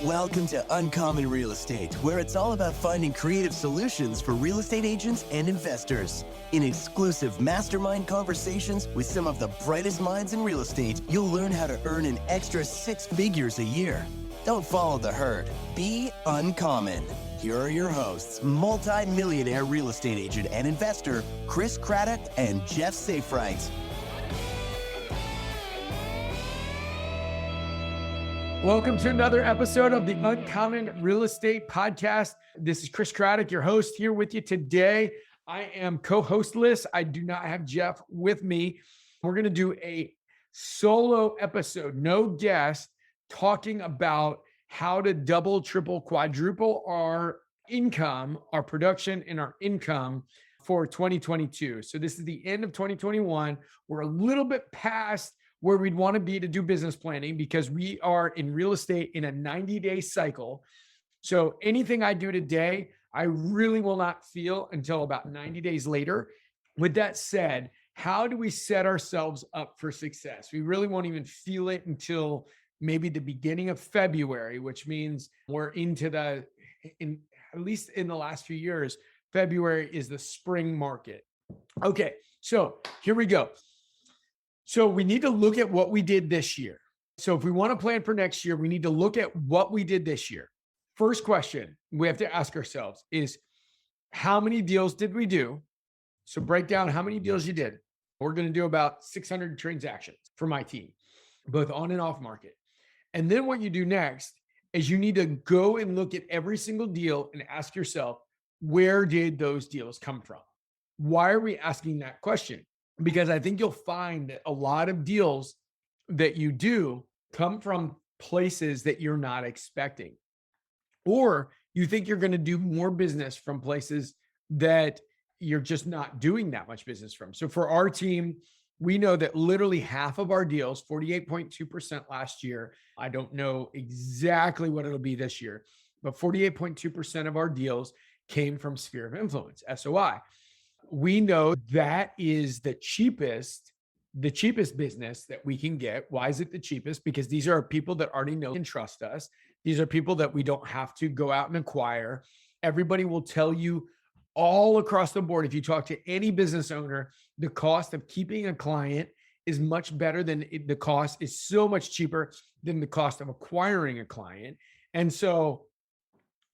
Welcome to Uncommon Real Estate, where it's all about finding creative solutions for real estate agents and investors. In exclusive mastermind conversations with some of the brightest minds in real estate, you'll learn how to earn an extra 6 figures a year. Don't follow the herd. Be uncommon. Here are your hosts, multi-millionaire real estate agent and investor, Chris Craddock and Jeff Safright. Welcome to another episode of the Uncommon Real Estate Podcast. This is Chris Craddock, your host, here with you today. I am co-hostless. I do not have Jeff with me. We're going to do a solo episode, no guest, talking about how to double, triple, quadruple our income, our production, and our income for 2022. So this is the end of 2021. We're a little bit past where we'd want to be to do business planning because we are in real estate in a 90-day cycle. So anything I do today, I really will not feel until about 90 days later. With that said, how do we set ourselves up for success? We really won't even feel it until maybe the beginning of February, which means we're into at least in the last few years, February is the spring market. Okay, so here we go. So we need to look at what we did this year. So if we want to plan for next year, we need to look at what we did this year. First question we have to ask ourselves is, how many deals did we do? So break down how many deals you did. We're going to do about 600 transactions for my team, both on and off market. And then what you do next is you need to go and look at every single deal and ask yourself, where did those deals come from? Why are we asking that question? Because I think you'll find that a lot of deals that you do come from places that you're not expecting, or you think you're going to do more business from places that you're just not doing that much business from. So for our team, we know that literally half of our deals, 48.2% last year, I don't know exactly what it'll be this year, but 48.2% of our deals came from sphere of influence, SOI. We know that is the cheapest business that we can get. Why is it the cheapest? Because these are people that already know and trust us. These are people that we don't have to go out and acquire. Everybody will tell you all across the board, if you talk to any business owner, the cost of keeping a client is much better than the cost is so much cheaper than the cost of acquiring a client. And so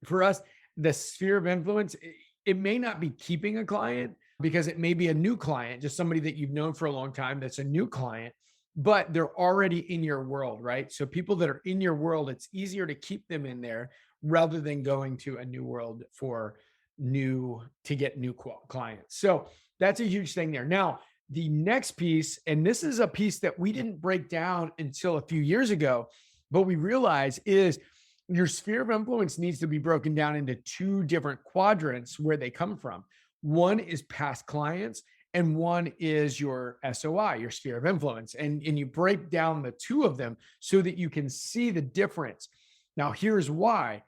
for us, the sphere of influence, it may not be keeping a client because it may be a new client, just somebody that you've known for a long time that's a new client, but they're already in your world, right? So people that are in your world, it's easier to keep them in there rather than going to a new world to get new clients. So that's a huge thing there. Now, the next piece, and this is a piece that we didn't break down until a few years ago, but we realize is your sphere of influence needs to be broken down into two different quadrants where they come from. One is past clients and one is your SOI, your sphere of influence. And you break down the two of them so that you can see the difference. Now, here's why.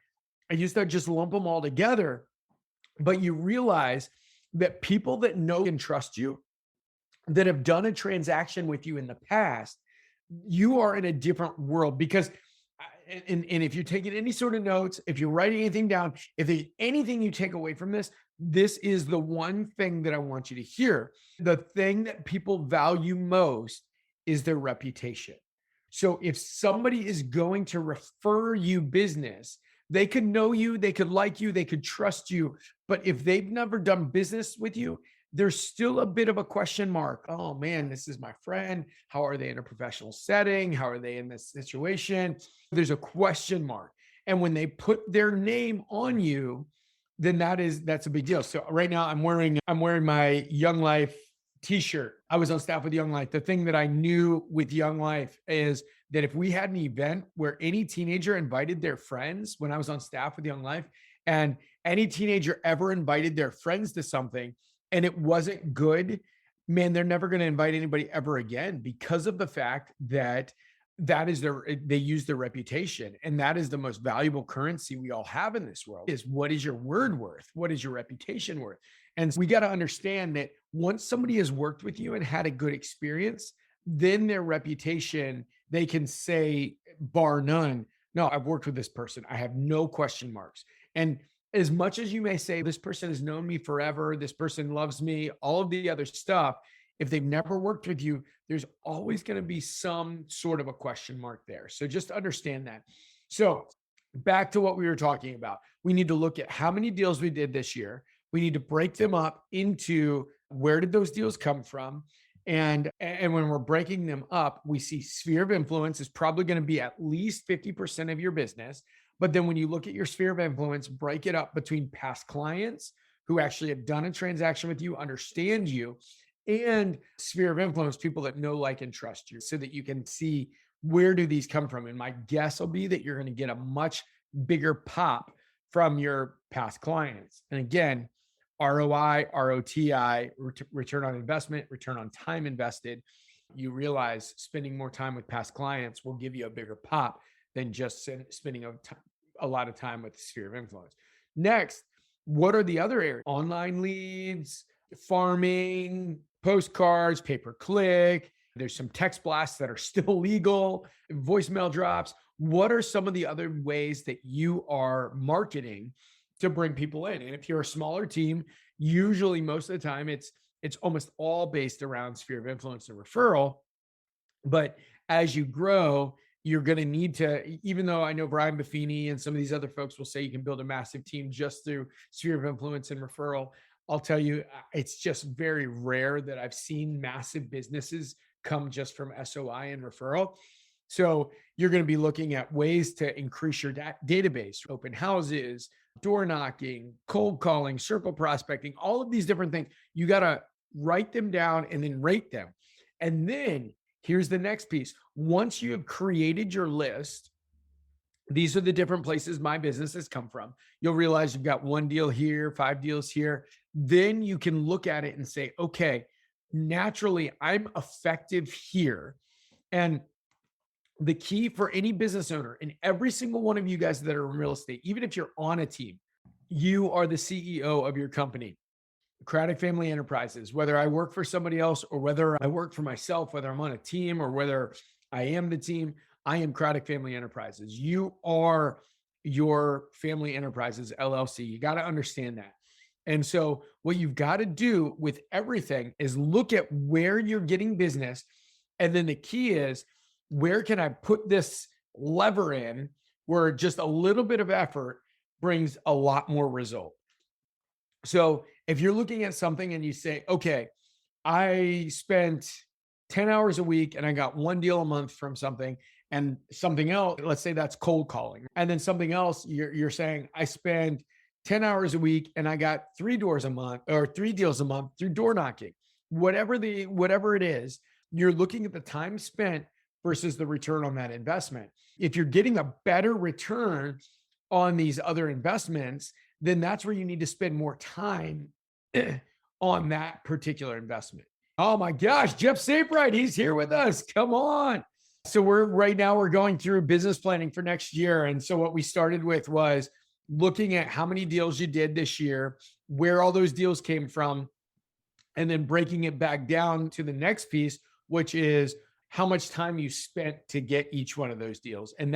I used to just lump them all together, but you realize that people that know and trust you, that have done a transaction with you in the past, you are in a different world because and if you're taking any sort of notes, if you're writing anything down, if there's anything you take away from this, this is the one thing that I want you to hear. The thing that people value most is their reputation. So if somebody is going to refer you business, they could know you, they could like you, they could trust you. But if they've never done business with you, there's still a bit of a question mark. Oh man, this is my friend. How are they in a professional setting? How are they in this situation? There's a question mark. And when they put their name on you, then that's a big deal. So right now I'm wearing my Young Life t-shirt. I was on staff with Young Life. The thing that I knew with Young Life is that if we had an event where any teenager invited their friends, when I was on staff with Young Life, and any teenager ever invited their friends to something, and it wasn't good, man, they're never going to invite anybody ever again because of the fact that they use their reputation. And that is the most valuable currency we all have in this world is, what is your word worth? What is your reputation worth? And we got to understand that once somebody has worked with you and had a good experience, then their reputation, they can say, bar none, No, I've worked with this person. I have no question marks. And as much as you may say, this person has known me forever, this person loves me, all of the other stuff, if they've never worked with you, there's always going to be some sort of a question mark there. So just understand that. So back to what we were talking about, we need to look at how many deals we did this year. We need to break them up into where did those deals come from? And when we're breaking them up, we see sphere of influence is probably going to be at least 50% of your business. But then when you look at your sphere of influence, break it up between past clients who actually have done a transaction with you, understand you, and sphere of influence, people that know, like, and trust you, so that you can see where do these come from. And my guess will be that you're going to get a much bigger pop from your past clients. And again, ROI, ROTI, return on investment, return on time invested. You realize spending more time with past clients will give you a bigger pop than just spending a lot of time with the sphere of influence. Next, what are the other areas? Online leads, farming, postcards, pay per click. There's some text blasts that are still legal, voicemail drops. What are some of the other ways that you are marketing to bring people in? And if you're a smaller team, usually most of the time it's almost all based around sphere of influence and referral. But as you grow, you're going to need to, even though I know Brian Buffini and some of these other folks will say you can build a massive team just through sphere of influence and referral, I'll tell you, it's just very rare that I've seen massive businesses come just from SOI and referral. So you're going to be looking at ways to increase your database, open houses, door knocking, cold calling, circle prospecting, all of these different things. You got to write them down and then rate them. And then here's the next piece. Once you have created your list, these are the different places my business has come from. You'll realize you've got 1 deal here, 5 deals here. Then you can look at it and say, okay, naturally, I'm effective here. And the key for any business owner, and every single one of you guys that are in real estate, even if you're on a team, you are the CEO of your company. Craddock Family Enterprises, whether I work for somebody else or whether I work for myself, whether I'm on a team or whether I am the team, I am Craddock Family Enterprises. You are your Family Enterprises LLC. You got to understand that. And so what you've got to do with everything is look at where you're getting business. And then the key is, where can I put this lever in where just a little bit of effort brings a lot more result? So if you're looking at something and you say, okay, I spent 10 hours a week and I got 1 deal a month from something, and something else, let's say that's cold calling. And then something else, you're saying, I spend 10 hours a week and I got 3 doors a month or 3 deals a month through door knocking. Whatever it is, you're looking at the time spent versus the return on that investment. If you're getting a better return on these other investments, then that's where you need to spend more time on that particular investment. Oh my gosh, Jeff Sabright, he's here with us. Come on. So we're going through business planning for next year. And so what we started with was looking at how many deals you did this year, where all those deals came from, and then breaking it back down to the next piece, which is how much time you spent to get each one of those deals. And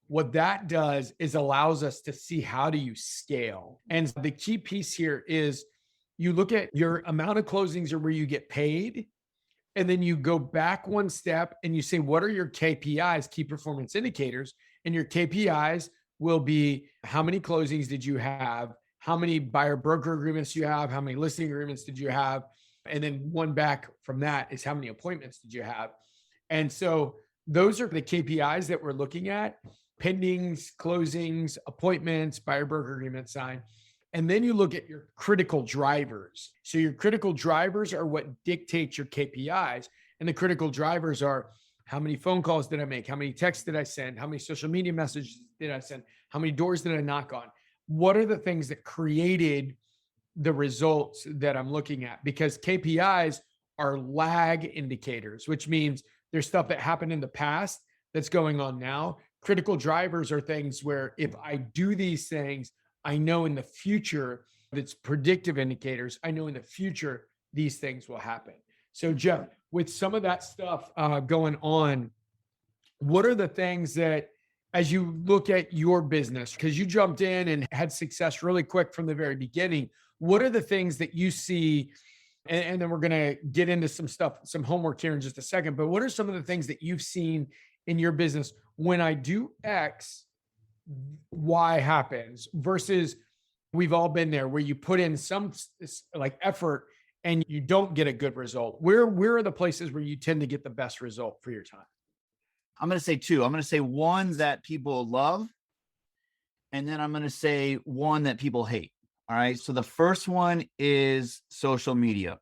what that does is allows us to see, how do you scale? And the key piece here is you look at your amount of closings or where you get paid, and then you go back one step and you say, what are your KPIs, key performance indicators? And your KPIs will be, how many closings did you have? How many buyer broker agreements do you have? How many listing agreements did you have? And then one back from that is, how many appointments did you have? And so those are the KPIs that we're looking at: pendings, closings, appointments, buyer broker agreement signed. And then you look at your critical drivers. So your critical drivers are what dictates your KPIs. And the critical drivers are, how many phone calls did I make? How many texts did I send? How many social media messages did I send? How many doors did I knock on? What are the things that created the results that I'm looking at? Because KPIs are lag indicators, which means there's stuff that happened in the past that's going on now. Critical drivers are things where if I do these things, I know in the future, it's predictive indicators. I know in the future, these things will happen. So Jeff, with some of that stuff going on, what are the things that as you look at your business, because you jumped in and had success really quick from the very beginning, what are the things that you see? And then we're going to get into some stuff, some homework here in just a second. But what are some of the things that you've seen in your business? When I do X, Y happens, versus we've all been there where you put in some like effort and you don't get a good result. Where are the places where you tend to get the best result for your time? I'm going to say two. I'm going to say one that people love, and then I'm going to say one that people hate. All right. So the first one is social media.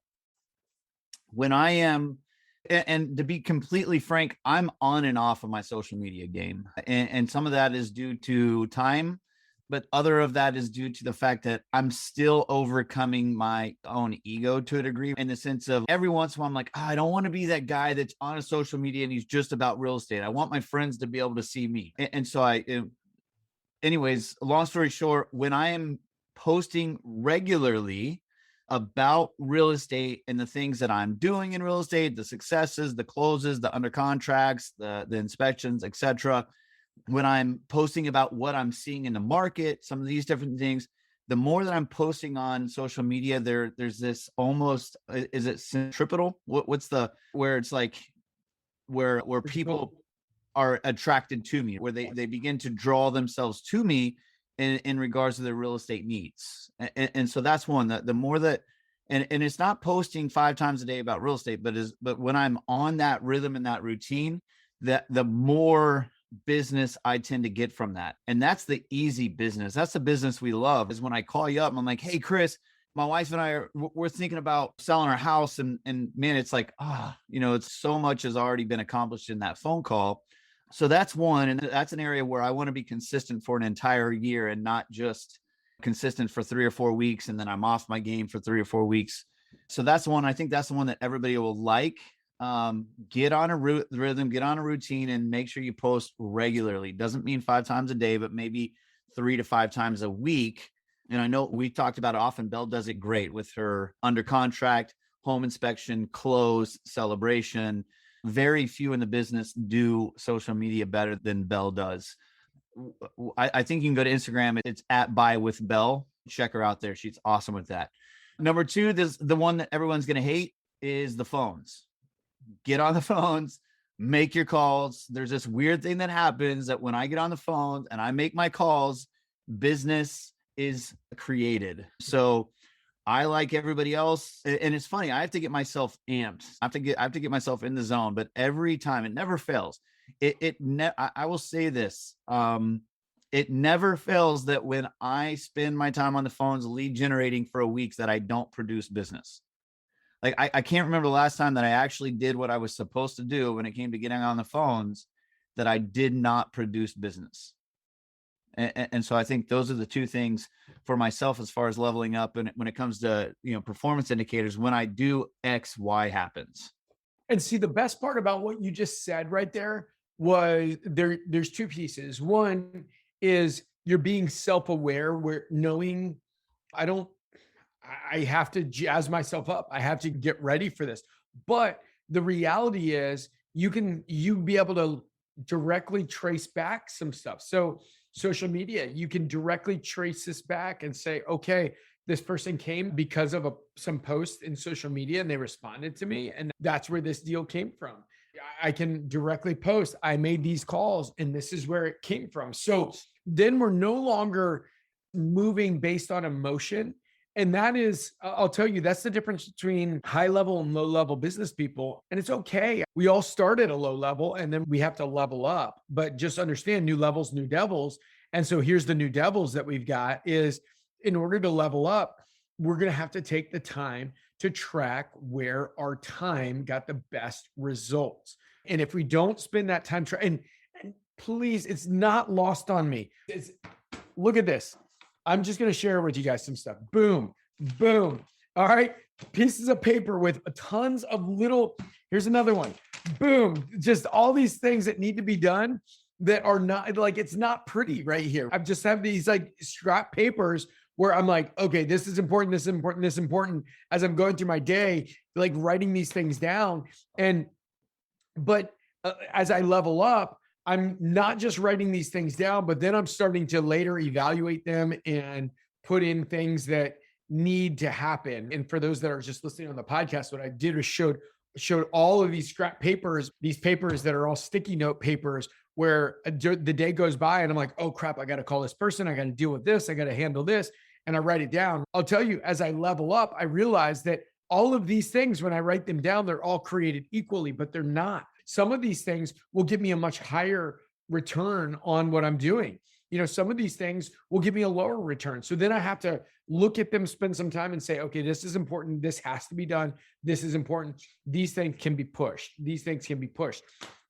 When I am, and to be completely frank, I'm on and off of my social media game. And some of that is due to time, but other of that is due to the fact that I'm still overcoming my own ego to a degree, in the sense of every once in a while, I'm like, I don't want to be that guy that's on a social media and he's just about real estate. I want my friends to be able to see me. And so anyways, long story short, when I am posting regularly about real estate and the things that I'm doing in real estate, the successes, the closes, the under contracts, the inspections, etc. When I'm posting about what I'm seeing in the market, some of these different things, the more that I'm posting on social media, there's this almost, is it centripetal? What's the, where it's like, where people are attracted to me, where they begin to draw themselves to me in regards to their real estate needs. And so that's one that the more that, and it's not posting 5 times a day about real estate, but when I'm on that rhythm and that routine, that the more business I tend to get from that. And that's the easy business. That's the business we love, is when I call you up and I'm like, hey, Chris, my wife and I we're thinking about selling our house. And man, it's like, it's so much has already been accomplished in that phone call. So that's one. And that's an area where I want to be consistent for an entire year, and not just consistent for 3 or 4 weeks and then I'm off my game for 3 or 4 weeks. So that's one. I think that's the one that everybody will like. Get on a rhythm, get on a routine, and make sure you post regularly. Doesn't mean 5 times a day, but maybe 3 to 5 times a week. And I know we talked about it often. Belle does it great with her under contract, home inspection, close, celebration. Very few in the business do social media better than Belle does. I think you can go to Instagram. It's @buywithbelle. Check her out there. She's awesome with that. Number 2, the one that everyone's going to hate is the phones. Get on the phones, make your calls. There's this weird thing that happens that when I get on the phone and I make my calls, business is created. So I, like everybody else, and it's funny, I have to get myself amped. I have to get myself in the zone, but every time, it never fails. I will say this. It never fails that when I spend my time on the phones lead generating for a week, that I don't produce business. Like I can't remember the last time that I actually did what I was supposed to do when it came to getting on the phones, that I did not produce business. And so I think those are the 2 things for myself as far as leveling up. And when it comes to, performance indicators, when I do X, Y happens. And see, the best part about what you just said right there was there's 2 pieces. One is you're being self-aware, where knowing I have to jazz myself up. I have to get ready for this. But the reality is you be able to directly trace back some stuff. So social media, you can directly trace this back and say, okay, this person came because of some post in social media and they responded to me. And that's where this deal came from. I can directly post, I made these calls and this is where it came from. So then we're no longer moving based on emotion. And that is, I'll tell you, that's the difference between high level and low level business people. And it's okay. We all start at a low level and then we have to level up, but just understand new levels, new devils. And so here's the new devils that we've got is, in order to level up, we're going to have to take the time to track where our time got the best results. And if we don't spend that time, and please, it's not lost on me. Look at this. I'm just going to share with you guys some stuff. Boom, boom. All right. Pieces of paper with tons of little, here's another one. Boom. Just all these things that need to be done that are not like, it's not pretty right here. I just have these like scrap papers where I'm like, okay, this is important, this is important, this is important, as I'm going through my day, like writing these things down. But as I level up, I'm not just writing these things down, but then I'm starting to later evaluate them and put in things that need to happen. And for those that are just listening on the podcast, what I did was showed all of these scrap papers, these papers that are all sticky note papers, where the day goes by and I'm like, oh crap, I got to call this person. I got to deal with this. I got to handle this. And I write it down. I'll tell you, as I level up, I realize that all of these things, when I write them down, they're all created equally, but they're not. Some of these things will give me a much higher return on what I'm doing. Some of these things will give me a lower return. So then I have to look at them, spend some time and say, okay, this is important. This has to be done. This is important. These things can be pushed. These things can be pushed.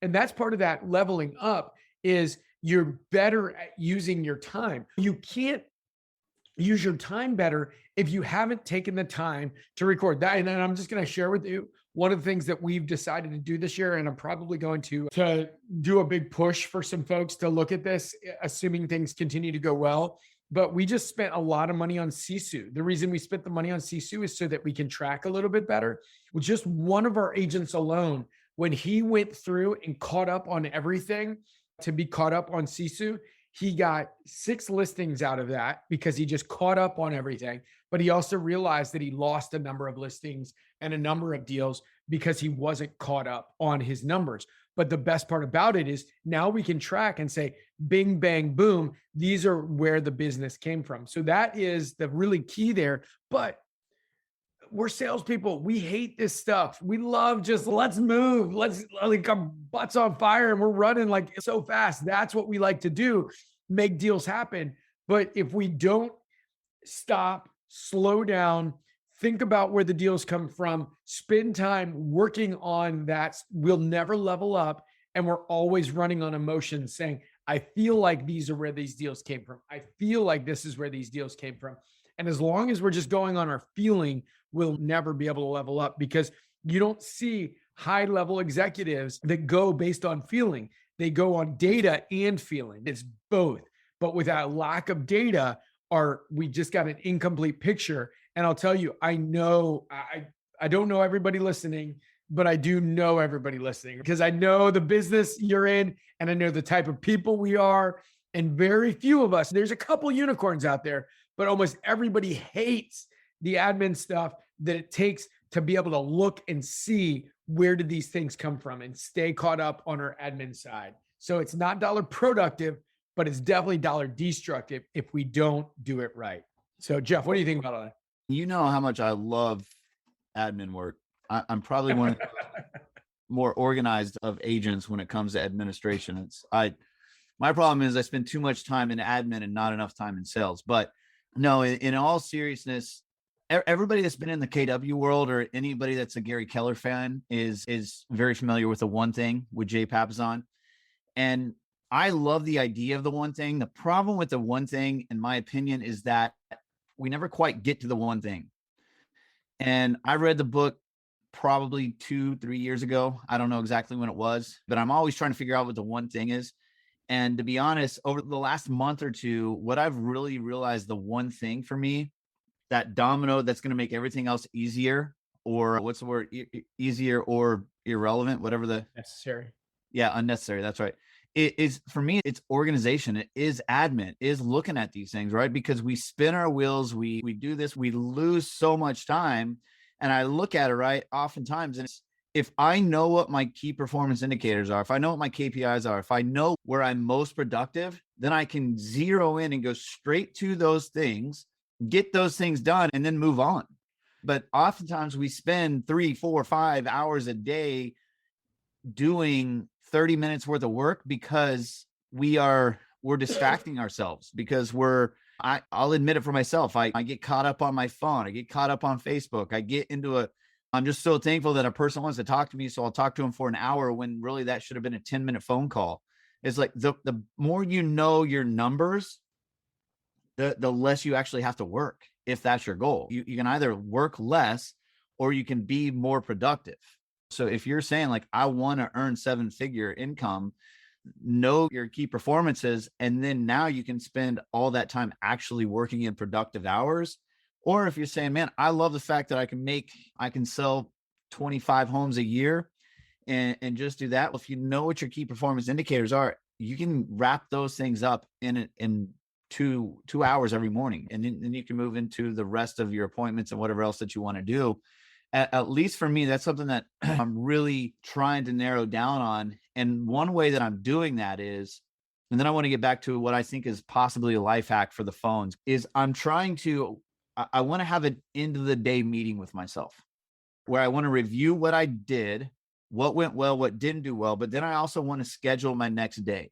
And that's part of that leveling up, is you're better at using your time. You can't use your time better if you haven't taken the time to record that. And then I'm just going to share with you one of the things that we've decided to do this year, and I'm probably going to do a big push for some folks to look at this, assuming things continue to go well. But we just spent a lot of money on Sisu. The reason we spent the money on Sisu is so that we can track a little bit better. With just one of our agents alone, when he went through and caught up on everything to be caught up on Sisu, he got 6 listings out of that because he just caught up on everything. But he also realized that he lost a number of listings and a number of deals because he wasn't caught up on his numbers. But the best part about it is now we can track and say, bing, bang, boom, these are where the business came from. So that is the really key there. But we're salespeople. We hate this stuff. We love just let's move. Let's like our butts on fire and we're running like so fast. That's what we like to do, make deals happen. But if we don't stop, slow down, think about where the deals come from, spend time working on that, we'll never level up. And we're always running on emotion saying, I feel like these are where these deals came from. I feel like this is where these deals came from. And as long as we're just going on our feeling, we'll never be able to level up, because you don't see high level executives that go based on feeling. They go on data and feeling. It's both. But without lack of data, we just got an incomplete picture. And I'll tell you, I know, I don't know everybody listening, but I do know everybody listening because I know the business you're in and I know the type of people we are. And very few of us, there's a couple unicorns out there, but almost everybody hates the admin stuff that it takes to be able to look and see where did these things come from and stay caught up on our admin side. So it's not dollar productive, but it's definitely dollar destructive if we don't do it right. So Jeff, what do you think about that? You know how much I love admin work. I'm probably one of the more organized of agents when it comes to administration. My problem is I spend too much time in admin and not enough time in sales. But no, in all seriousness, everybody that's been in the KW world or anybody that's a Gary Keller fan is very familiar with the one thing with Jay Papasan. And I love the idea of the one thing. The problem with the one thing, in my opinion, is that we never quite get to the one thing. And I read the book probably 2-3 years ago. I don't know exactly when it was, but I'm always trying to figure out what the one thing is. And to be honest, over the last month or two, what I've really realized, the one thing for me, that domino that's going to make everything else easier, or what's the word? Easier or irrelevant, whatever the necessary. Yeah, unnecessary. That's right. It is, for me, it's organization. It is admin, it is looking at these things, right? Because we spin our wheels, we do this, we lose so much time. And I look at it, right, oftentimes, and if I know what my key performance indicators are, if I know what my KPIs are, if I know where I'm most productive, then I can zero in and go straight to those things, get those things done, and then move on. But oftentimes we spend 3, 4, 5 hours a day doing 30 minutes worth of work because we're distracting ourselves, because I'll admit it for myself. I get caught up on my phone. I get caught up on Facebook. I'm just so thankful that a person wants to talk to me. So I'll talk to them for an hour when really that should have been a 10-minute phone call. It's like the more you know your numbers, the less you actually have to work. If that's your goal, you can either work less or you can be more productive. So if you're saying like, I want to earn 7-figure income, know your key performances, and then now you can spend all that time actually working in productive hours. Or if you're saying, man, I love the fact that I can sell 25 homes a year and just do that. Well, if you know what your key performance indicators are, you can wrap those things up in 2 hours every morning. And then you can move into the rest of your appointments and whatever else that you want to do. At least for me, that's something that I'm really trying to narrow down on. And one way that I'm doing that is, and then I want to get back to what I think is possibly a life hack for the phones, is I want to have an end of the day meeting with myself where I want to review what I did, what went well, what didn't do well. But then I also want to schedule my next day.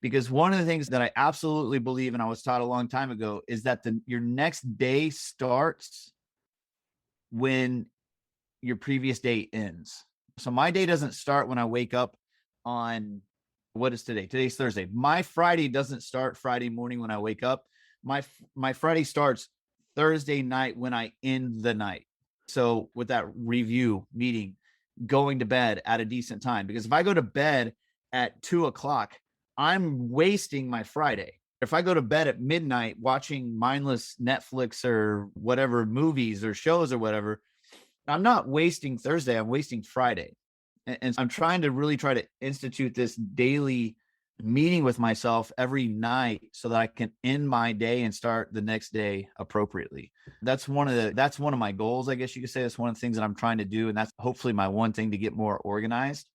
Because one of the things that I absolutely believe, and I was taught a long time ago, is that your next day starts when your previous day ends. So my day doesn't start when I wake up on, what is today? Today's Thursday. My Friday doesn't start Friday morning when I wake up. My Friday starts Thursday night when I end the night. So with that review meeting, going to bed at a decent time, because if I go to bed at 2:00, I'm wasting my Friday. If I go to bed at midnight watching mindless Netflix or whatever movies or shows or whatever, I'm not wasting Thursday, I'm wasting Friday. And I'm trying to institute this daily meeting with myself every night so that I can end my day and start the next day appropriately. That's one of my goals, I guess you could say. That's one of the things that I'm trying to do. And that's hopefully my one thing to get more organized.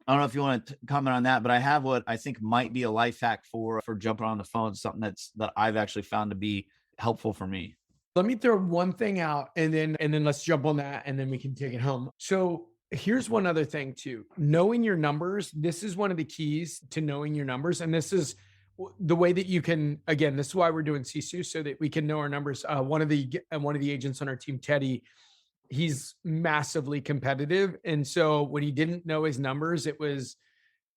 I don't know if you want to comment on that, but I have what I think might be a life hack for jumping on the phone, something that I've actually found to be helpful for me. Let me throw one thing out and then let's jump on that and then we can take it home. So here's one other thing too. Knowing your numbers. This is one of the keys to knowing your numbers. And this is the way that you can, again, this is why we're doing Sisu, so that we can know our numbers. One of the agents on our team, Teddy, he's massively competitive. And so when he didn't know his numbers, it was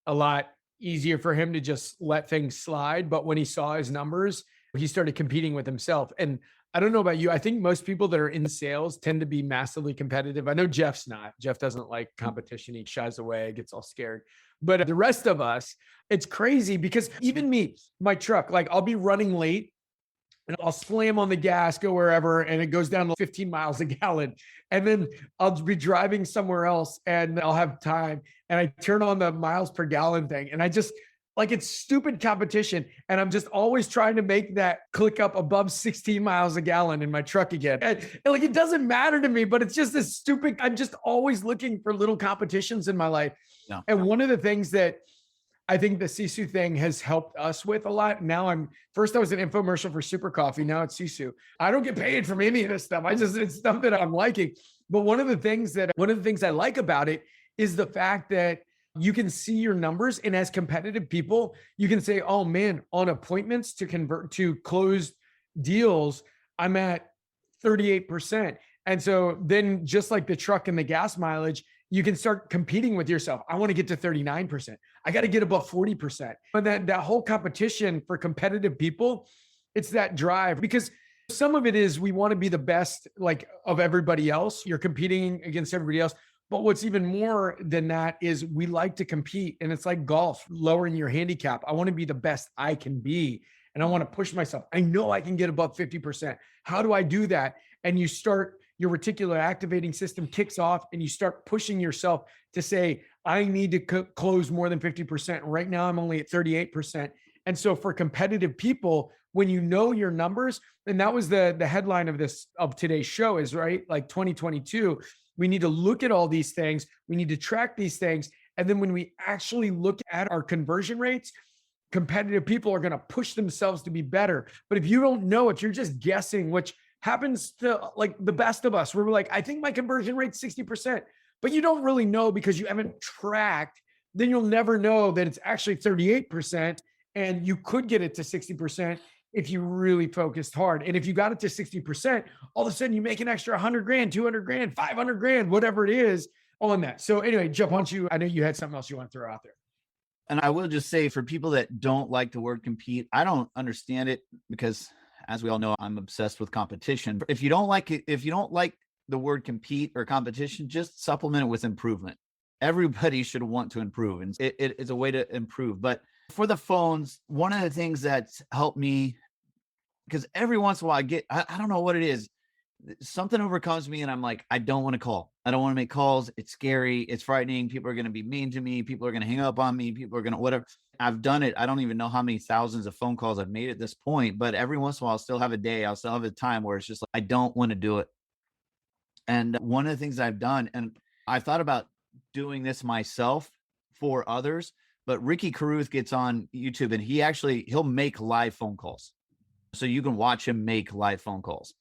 a lot easier for him to just let things slide. But when he saw his numbers, he started competing with himself. And I don't know about you. I think most people that are in sales tend to be massively competitive. I know Jeff's not. Jeff doesn't like competition. He shies away, gets all scared. But the rest of us, it's crazy because even me, my truck, like I'll be running late and I'll slam on the gas, go wherever, and it goes down to 15 miles a gallon. And then I'll be driving somewhere else and I'll have time. And I turn on the miles per gallon thing. And I just, like, it's stupid competition. And I'm just always trying to make that click up above 16 miles a gallon in my truck again. And like, it doesn't matter to me, but it's just this stupid, I'm just always looking for little competitions in my life. Yeah. And one of the things that I think the Sisu thing has helped us with a lot. Now first I was an infomercial for Super Coffee. Now it's Sisu. I don't get paid from any of this stuff. It's stuff that I'm liking. But one of the things I like about it is the fact that you can see your numbers. And as competitive people, you can say, oh man, on appointments to convert to closed deals, I'm at 38%. And so then just like the truck and the gas mileage, you can start competing with yourself. I want to get to 39%. I got to get above 40%. But that whole competition for competitive people, it's that drive, because some of it is we want to be the best, like, of everybody else. You're competing against everybody else. But what's even more than that is we like to compete. And it's like golf, lowering your handicap. I want to be the best I can be. And I want to push myself. I know I can get above 50%. How do I do that? And you start, your reticular activating system kicks off and you start pushing yourself to say, I need to close more than 50%. Right now, I'm only at 38%. And so for competitive people, when you know your numbers, and that was the headline of today's show is, right? Like 2022, we need to look at all these things. We need to track these things. And then when we actually look at our conversion rates, competitive people are going to push themselves to be better. But if you don't know, if you're just guessing, which happens to like the best of us, we're like, I think my conversion rate's 60%, but you don't really know because you haven't tracked, then you'll never know that it's actually 38%. And you could get it to 60% if you really focused hard. And if you got it to 60%, all of a sudden you make an extra 100 grand, 200 grand, 500 grand, whatever it is on that. So anyway, Jeff, why don't you, I know you had something else you want to throw out there. And I will just say, for people that don't like the word compete, I don't understand it because, as we all know, I'm obsessed with competition. If you don't like it, if you don't like the word compete or competition, just supplement it with improvement. Everybody should want to improve, and it is a way to improve. But for the phones, one of the things that's helped me, because every once in a while I don't know what it is. something overcomes me and I'm like, I don't want to call. I don't want to make calls. It's scary. It's frightening. People are going to be mean to me. People are going to hang up on me. People are going to whatever. I've done it. I don't even know how many thousands of phone calls I've made at this point, but every once in a while, I'll still have a day. I'll still have a time where it's just like, I don't want to do it. And one of the things I've done, and I thought about doing this myself for others, but Ricky Carruth gets on YouTube and he'll make live phone calls. So you can watch him make live phone calls.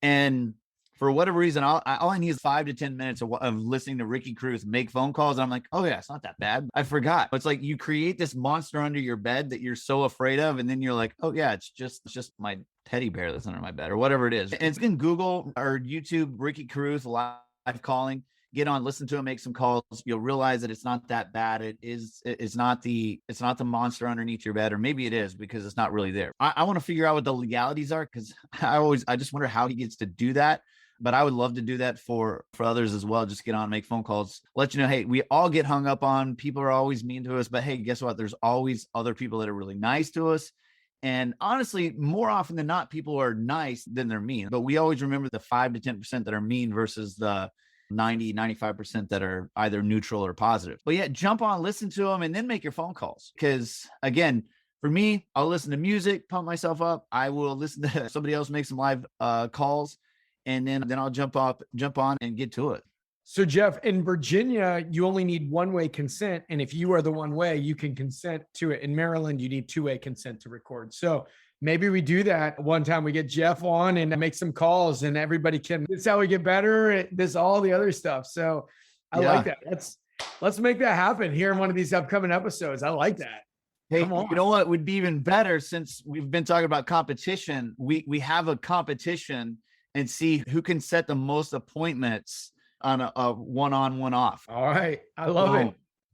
And for whatever reason, all I need is 5 to 10 minutes of listening to Ricky Carruth make phone calls. And I'm like, oh yeah, it's not that bad. I forgot. It's like you create this monster under your bed that you're so afraid of. And then you're like, oh yeah, it's just my teddy bear that's under my bed or whatever it is. And it's in Google or YouTube, Ricky Carruth live calling. Get on, listen to him, make some calls. You'll realize that it's not that bad. It's not the monster underneath your bed, or maybe it is because it's not really there. I want to figure out what the legalities are, because I just wonder how he gets to do that. But I would love to do that for others as well. Just get on, make phone calls, let you know, hey, we all get hung up on. People are always mean to us, but hey, guess what? There's always other people that are really nice to us. And honestly, more often than not, people are nice than they're mean. But we always remember the 5 to 10% that are mean versus the 90-95% that are either neutral or positive. But yeah, jump on, listen to them, and then make your phone calls. Because again, for me, I'll listen to music, pump myself up. I will listen to somebody else make some live calls, and then I'll jump on and get to it. So Jeff, in Virginia, you only need one-way consent. And if you are the one way, you can consent to it. In Maryland, you need two-way consent to record. So maybe we do that one time. We get Jeff on and make some calls, and everybody can. This is how we get better. This all the other stuff. So I like that. Let's make that happen here in one of these upcoming episodes. I like that. Hey, you know what would be even better, since we've been talking about competition? We have a competition and see who can set the most appointments on a one-on, one-off. All right. I love it.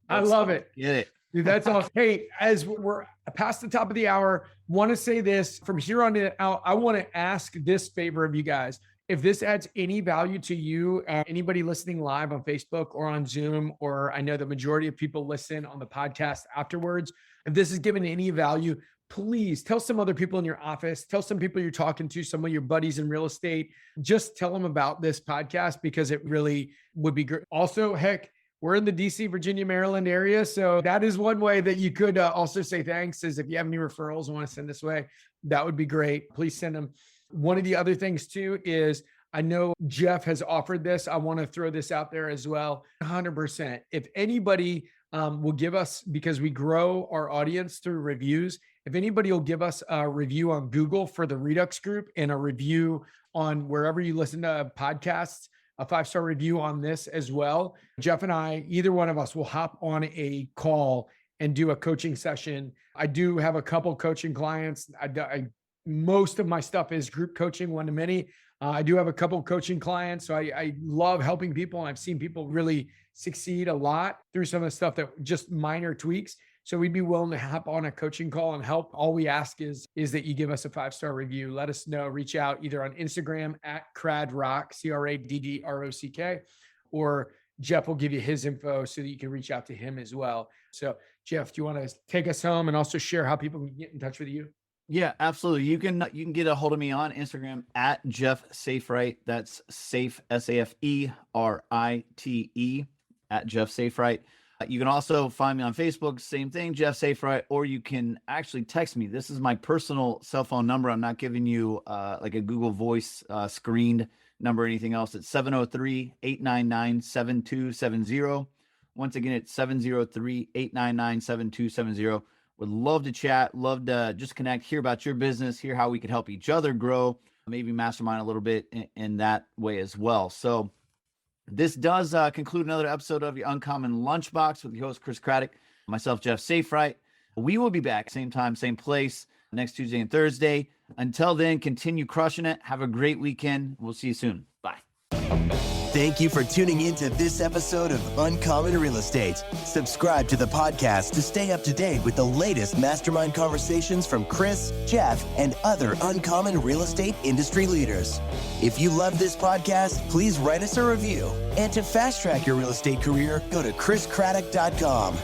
I love it. Get it. Dude, that's awesome. Hey, as we're past the top of the hour, want to say this from here on out. I want to ask this favor of you guys. If this adds any value to you, anybody listening live on Facebook or on Zoom, or I know the majority of people listen on the podcast afterwards, if this is given any value, please tell some other people in your office, tell some people you're talking to, some of your buddies in real estate, just tell them about this podcast, because it really would be great. Also, heck, we're in the DC, Virginia, Maryland area. So that is one way that you could also say thanks, is if you have any referrals and want to send this way, that would be great. Please send them. One of the other things too is, I know Jeff has offered this. I want to throw this out there as well. 100%. If anybody will give us, because we grow our audience through reviews, if anybody will give us a review on Google for the Redux group and a review on wherever you listen to podcasts, a 5-star review on this as well, Jeff and I, either one of us, will hop on a call and do a coaching session. I do have a couple coaching clients. Most of my stuff is group coaching, one-to-many. I do have a couple coaching clients. So I love helping people. And I've seen people really succeed a lot through some of the stuff that just minor tweaks. So we'd be willing to hop on a coaching call and help. All we ask is that you give us a 5-star review. Let us know, reach out either on Instagram at CradRock, CRADDROCK, or Jeff will give you his info so that you can reach out to him as well. So Jeff, do you want to take us home and also share how people can get in touch with you? Yeah, absolutely. You can get a hold of me on Instagram at Jeff Saferight. That's Safe, SAFERITE, at Jeff Saferight. You can also find me on Facebook, same thing, Jeff Saferight, or you can actually text me. This is my personal cell phone number. I'm not giving you like a Google Voice screened number or anything else. It's 703-899-7270. Once again, it's 703-899-7270. Would love to chat, love to just connect, hear about your business, hear how we could help each other grow, maybe mastermind a little bit in that way as well. So this does conclude another episode of your Uncommon Lunchbox with your host, Chris Craddock, myself, Jeff Saferight. We will be back same time, same place next Tuesday and Thursday. Until then, continue crushing it. Have a great weekend. We'll see you soon. Bye. Thank you for tuning in to this episode of Uncommon Real Estate. Subscribe to the podcast to stay up to date with the latest mastermind conversations from Chris, Jeff, and other uncommon real estate industry leaders. If you love this podcast, please write us a review. And to fast track your real estate career, go to chriscraddock.com.